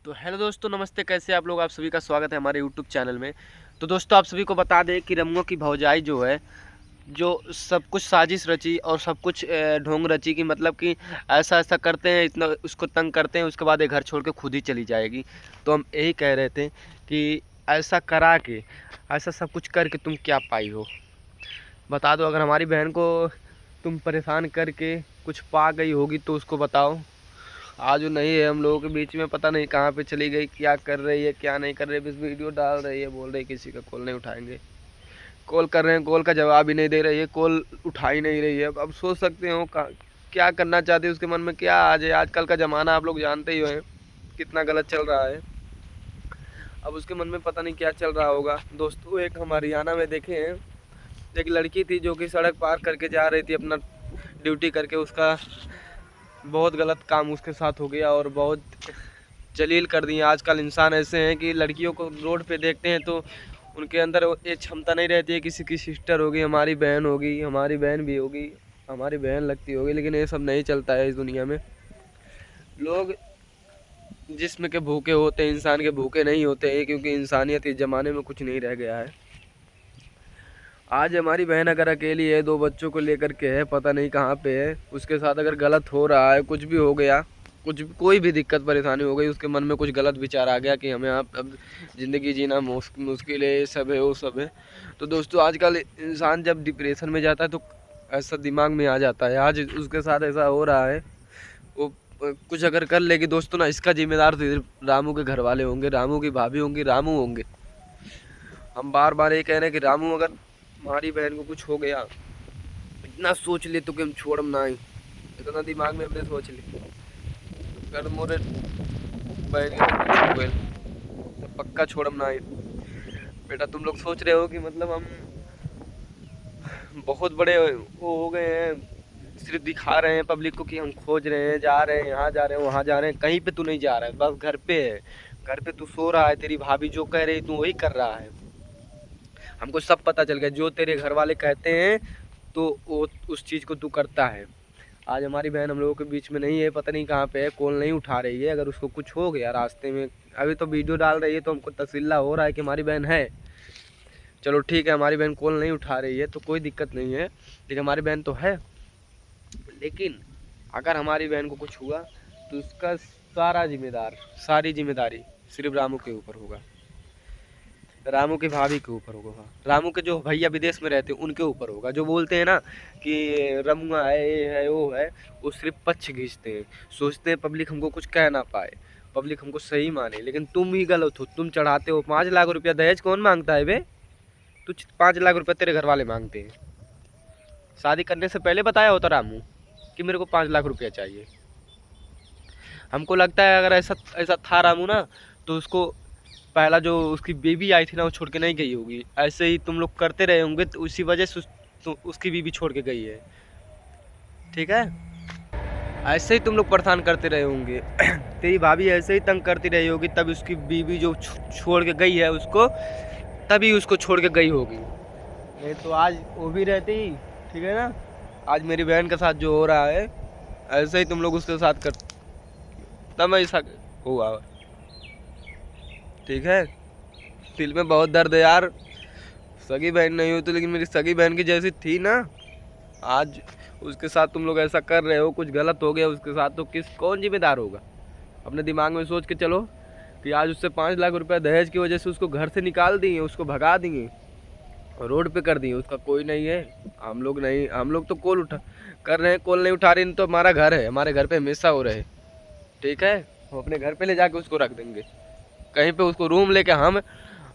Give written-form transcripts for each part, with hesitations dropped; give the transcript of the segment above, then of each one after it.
तो हेलो दोस्तों, नमस्ते। कैसे आप लोग? आप सभी का स्वागत है हमारे यूट्यूब चैनल में। तो दोस्तों, आप सभी को बता दें कि रमुआ की भौजाई जो है, जो सब कुछ साजिश रची और सब कुछ ढोंग रची कि मतलब कि ऐसा ऐसा करते हैं, इतना उसको तंग करते हैं, उसके बाद ये घर छोड़ के खुद ही चली जाएगी। तो हम यही कह रहे थे कि ऐसा करा के, ऐसा सब कुछ करके तुम क्या पाई हो, बता दो। अगर हमारी बहन को तुम परेशान करके कुछ पा गई होगी तो उसको बताओ। आज वो नहीं है हम लोगों के बीच में, पता नहीं कहाँ पे चली गई, क्या कर रही है क्या नहीं कर रही है। बस वीडियो डाल रही है, बोल रही है किसी का कॉल नहीं उठाएंगे। कॉल कर रहे हैं, कॉल का जवाब ही नहीं दे रही है, कॉल उठा ही नहीं रही है। अब सोच सकते हो क्या करना चाहती है, उसके मन में क्या आ जाए। आजकल का ज़माना आप लोग जानते ही हैं कितना गलत चल रहा है। अब उसके मन में पता नहीं क्या चल रहा होगा। दोस्तों, एक हम हरियाणा में देखे हैं, एक लड़की थी जो कि सड़क पार करके जा रही थी अपना ड्यूटी करके। उसका बहुत गलत काम उसके साथ हो गया और बहुत जलील कर दिए। आजकल इंसान ऐसे हैं कि लड़कियों को रोड पे देखते हैं तो उनके अंदर ये क्षमता नहीं रहती है। किसी की सिस्टर होगी, हमारी बहन होगी, हमारी बहन भी होगी, हमारी बहन लगती होगी, लेकिन ये सब नहीं चलता है इस दुनिया में। लोग जिस्म के भूखे होते हैं, इंसान के भूखे नहीं होते हैं, क्योंकि इंसानियत इस ज़माने में कुछ नहीं रह गया है। आज हमारी बहन अगर अकेली है, 2 बच्चों को लेकर के है, पता नहीं कहाँ पे है, उसके साथ अगर गलत हो रहा है, कुछ भी हो गया, कोई भी दिक्कत परेशानी हो गई, उसके मन में कुछ गलत विचार आ गया कि हमें अब ज़िंदगी जीना मुश्किल है, ये सब है वो सब है। तो दोस्तों, आजकल इंसान जब डिप्रेशन में जाता है तो ऐसा दिमाग में आ जाता है। आज उसके साथ ऐसा हो रहा है। वो कुछ अगर कर लेगी दोस्तों ना, इसका जिम्मेदार तो सिर्फ रामू के घर वाले होंगे, रामू की भाभी होंगी, रामू होंगे। हम बार बार ये कह रहे हैं कि रामू, अगर हमारी बहन को कुछ हो गया, इतना सोच ले तो कि हम छोड़म ना ही, इतना दिमाग में अपने सोच ले कर मोरे बहन के साथ कुछ हो गया तो पक्का छोड़म ना ही। बेटा, तुम लोग सोच रहे हो कि मतलब हम बहुत बड़े वो हो गए हैं, सिर्फ दिखा रहे हैं पब्लिक को कि हम खोज रहे हैं, जा रहे हैं, यहाँ जा रहे हैं, वहाँ जा रहे हैं। कहीं पे तू नहीं जा रहा है, बस घर पे है। घर पे तू सो रहा है, तेरी भाभी जो कह रही तू वही कर रहा है। हमको सब पता चल गया, जो तेरे घर वाले कहते हैं तो वो उस चीज़ को तू करता है। आज हमारी बहन हम लोगों के बीच में नहीं है, पता नहीं कहाँ पे है, कॉल नहीं उठा रही है। अगर उसको कुछ हो गया रास्ते में, अभी तो वीडियो डाल रही है तो हमको तसल्ला हो रहा है कि हमारी बहन है। चलो ठीक है, हमारी बहन कॉल नहीं उठा रही है तो कोई दिक्कत नहीं है, लेकिन हमारी बहन तो है। लेकिन अगर हमारी बहन को कुछ हुआ तो उसका सारी जिम्मेदारी सिर्फ रामू के ऊपर होगा, रामू की भाभी के ऊपर होगा, रामू के जो भैया विदेश में रहते हैं उनके ऊपर होगा। जो बोलते हैं ना कि रमुआ है, ये है, वो है, वो सिर्फ पक्ष खींचते हैं। सोचते हैं पब्लिक हमको कुछ कह ना पाए, पब्लिक हमको सही माने। लेकिन तुम ही गलत हो, तुम चढ़ाते हो। 5 लाख रुपया दहेज कौन मांगता है बे? तुझ 5 लाख रुपया तेरे घर वाले मांगते हैं। शादी करने से पहले बताया होता रामू कि मेरे को 5 लाख रुपया चाहिए। हमको लगता है अगर ऐसा ऐसा था रामू ना, तो उसको पहला जो उसकी बेबी आई थी ना, वो छोड़ के नहीं गई होगी। ऐसे ही तुम लोग करते रहे होंगे तो उसी वजह से तो उसकी बीबी छोड़ के गई है। ठीक है, ऐसे ही तुम लोग परेशान करते रहे होंगे। तेरी भाभी ऐसे ही तंग करती रही होगी, तब उसकी बीबी जो छोड़ के गई है उसको, तभी उसको छोड़ के गई होगी। नहीं तो आज वो भी रहती। ठीक है ना, आज मेरी बहन के साथ जो हो रहा है, ऐसे ही तुम लोग उसके साथ कर, तब ऐसा हुआ। ठीक है, दिल में बहुत दर्द है यार। सगी बहन नहीं होती, लेकिन मेरी सगी बहन की जैसी थी ना। आज उसके साथ तुम लोग ऐसा कर रहे हो, कुछ गलत हो गया उसके साथ तो कौन जिम्मेदार होगा? अपने दिमाग में सोच के चलो कि आज उससे 5 लाख रुपया दहेज की वजह से उसको घर से निकाल दिए, उसको भगा दिए, रोड पे कर दिए। उसका कोई नहीं है, हम लोग नहीं, हम लोग तो कॉल उठा कर रहे हैं, कॉल नहीं उठा रहे तो हमारा घर है, हमारे घर पे हमेशा हो रहे। ठीक है, हम अपने घर पे ले जाके उसको रख देंगे, कहीं पे उसको रूम लेके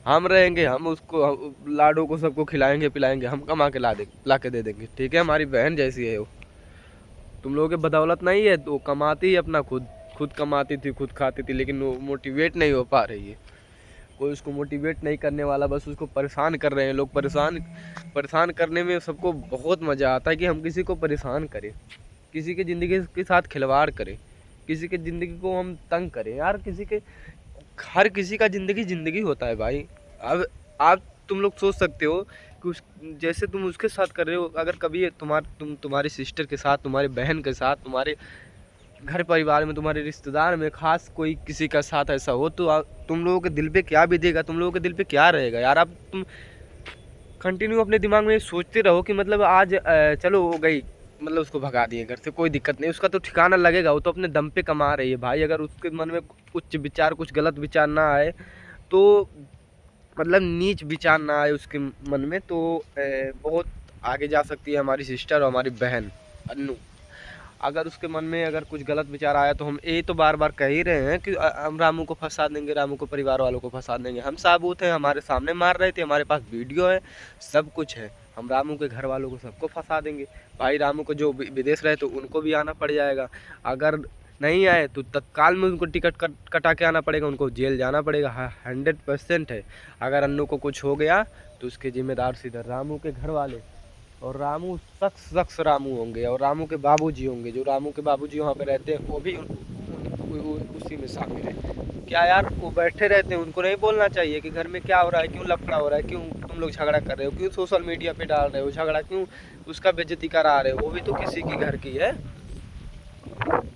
हम रहेंगे, हम उसको लाडू को सबको खिलाएंगे पिलाएंगे, हम कमा के ला के दे देंगे। ठीक है, हमारी बहन जैसी है वो। तुम लोगों के बदौलत नहीं है, तो कमाती अपना खुद कमाती थी, खुद खाती थी, लेकिन वो मोटिवेट नहीं हो पा रही है। कोई उसको मोटिवेट नहीं करने वाला, बस उसको परेशान कर रहे हैं लोग। परेशान करने में सबको बहुत मज़ा आता है कि हम किसी को परेशान करें, किसी की ज़िंदगी के साथ खिलवाड़ करें, किसी की ज़िंदगी को हम तंग करें। यार, हर किसी का ज़िंदगी होता है भाई। अब आप तुम लोग सोच सकते हो कि जैसे तुम उसके साथ कर रहे हो, अगर कभी तुम्हारी सिस्टर के साथ, तुम्हारी बहन के साथ, तुम्हारे घर परिवार में, तुम्हारे रिश्तेदार में खास कोई किसी का साथ ऐसा हो तो तुम लोगों के दिल पे क्या बीतेगा, तुम लोगों के दिल पे क्या रहेगा यार। अब तुम कंटिन्यू अपने दिमाग में सोचते रहो कि मतलब आज चलो हो गई, मतलब उसको भगा दिए घर से, कोई दिक्कत नहीं, उसका तो ठिकाना लगेगा, वो तो अपने दम पे कमा रही है भाई। अगर उसके मन में उच्च विचार, कुछ गलत विचार ना आए तो, मतलब नीच विचार ना आए उसके मन में, तो बहुत आगे जा सकती है हमारी सिस्टर और हमारी बहन अन्नू। अगर उसके मन में अगर कुछ गलत विचार आया तो हम ये तो बार बार कह ही रहे हैं कि हम रामू को फंसा देंगे, रामू को परिवार वालों को फंसा देंगे। हम साबूत हैं, हमारे सामने मार रहे थे, हमारे पास वीडियो है, सब कुछ है। हम रामू के घर वालों को सबको फंसा देंगे भाई। रामू को जो विदेश रहे तो उनको भी आना पड़ जाएगा। अगर नहीं आए तो तत्काल में उनको टिकट कटा के आना पड़ेगा, उनको जेल जाना पड़ेगा। 100% है। अगर अन्नू को कुछ हो गया तो उसके जिम्मेदार सीधे रामू के घर वाले, और रामू शख्स रामू होंगे, और रामू के बाबूजी होंगे। जो रामू के बाबूजी वहाँ पे रहते हैं वो भी उसी में शामिल है। क्या यार, वो बैठे रहते हैं, उनको नहीं बोलना चाहिए कि घर में क्या हो रहा है, क्यों लफड़ा हो रहा है, क्यों तुम लोग झगड़ा कर रहे हो, क्यों सोशल मीडिया पे डाल रहे हो झगड़ा, क्यों उसका बेइज्जती करा रहे हो, वो भी तो किसी की घर की है।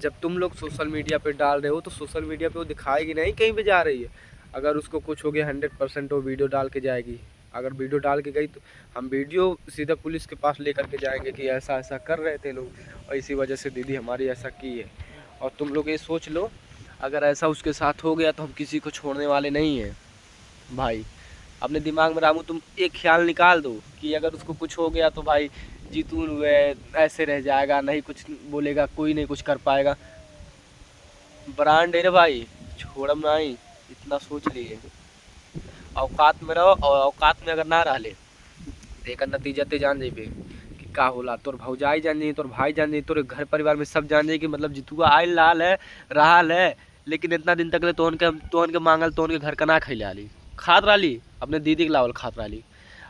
जब तुम लोग सोशल मीडिया पे डाल रहे हो तो सोशल मीडिया पे वो दिखाएगी नहीं कहीं भी जा रही है। अगर उसको कुछ हो गया 100% वो वीडियो डाल के जाएगी। अगर वीडियो डाल के गई तो हम वीडियो सीधा पुलिस के पास लेकर के जाएंगे कि ऐसा ऐसा कर रहे थे लोग, और इसी वजह से दीदी हमारी ऐसा की है। और तुम लोग ये सोच लो, अगर ऐसा उसके साथ हो गया तो हम किसी को छोड़ने वाले नहीं हैं भाई। अपने दिमाग में रामू तुम एक ख्याल निकाल दो कि अगर उसको कुछ हो गया तो भाई जीतू ऐसे रह जाएगा, नहीं कुछ बोलेगा, कोई नहीं कुछ कर पाएगा। ब्रांड है रे भाई, छोड़म नहीं, इतना सोच लिए। औकात में रहो, और औकात में अगर ना रह ले तो एक नतीजा ते जान जाइए कि का होला। तोर भौजाई जान जाइए, तोर भाई जान जाइए, तोर घर परिवार में सब जान जाइए कि मतलब जीतुआ आयल लाल है, रहाल है, लेकिन इतना दिन तक ले तोहन के मांगल, तोहन के घर का ना खैले आली, खात रही, अपने दीदी के लावल खात रही,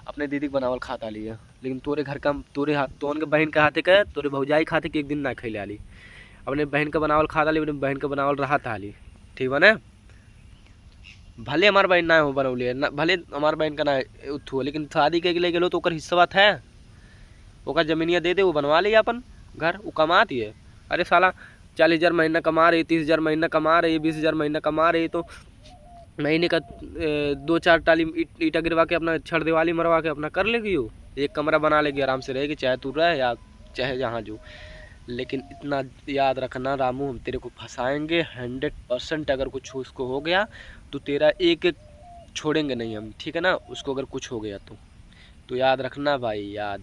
अपने दीदी के बनावल खाता ली है। लेकिन तोरे घर का, तोरे हाथ, तोहन के बहन के हाथे के, तोरे भौजाई खाते कि एक दिन ना खैले आली, अपने बहन का बनावल खाता ली, अपने बहन का बनावल रहा था ली। ठीक बा ना। भले हमार बहन ना हो बनौली ना, भले हमार बहन का ना उठू, लेकिन शादी के लिए गेलो तो ओकर हिस्सा है, ओकर जमीनिया दे दे, वो बनवा ले अपन घर, वो कमाती है। अरे साला 40,000 महीना कमा रही, 30,000 महीना कमा रही, 20,000 महीना कमा रही, तो महीने का 2-4 टाली ईटा गिरवा के अपना छड़ दिवाली मरवा के अपना कर लेगी। वो एक कमरा बना लेगी, आराम से रहेगी, चाहे तू रहे या चाहे जहाँ जो। लेकिन इतना याद रखना रामू, हम तेरे को फंसाएंगे 100%। अगर कुछ उसको हो गया तो तेरा एक एक छोड़ेंगे नहीं हम, ठीक है ना। उसको अगर कुछ हो गया तो याद रखना भाई, याद।